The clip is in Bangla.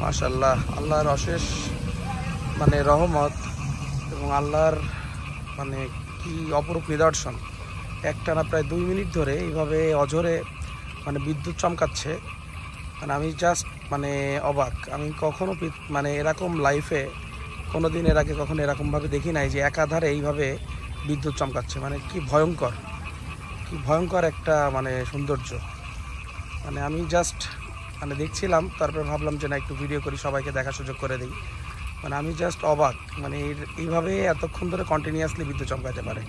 মাশাআল্লাহ, আল্লাহর অশেষ মানে রহমত এবং আল্লাহর মানে কি অপরূপ নিদর্শন। একটানা প্রায় 2 মিনিট ধরে এইভাবে অঝরে মানে বিদ্যুৎ চমকাচ্ছে। মানে আমি জাস্ট মানে অবাক। আমি কখনো মানে এরকম লাইফে কোনো দিন এর আগে কখনো এরকমভাবে দেখি নাই যে একাধারে এইভাবে বিদ্যুৎ চমকাচ্ছে। মানে কি ভয়ঙ্কর, কি ভয়ঙ্কর একটা মানে সৌন্দর্য। মানে আমি জাস্ট মানে দেখছিলাম, তারপরে ভাবলাম যে না একটু ভিডিও করি, সবাইকে দেখার সুযোগ করে দিই। মানে আমি জাস্ট অবাক, মানে এইভাবে এতক্ষণ ধরে কন্টিনিউয়াসলি বিদ্যুৎ চমকাতে পারে।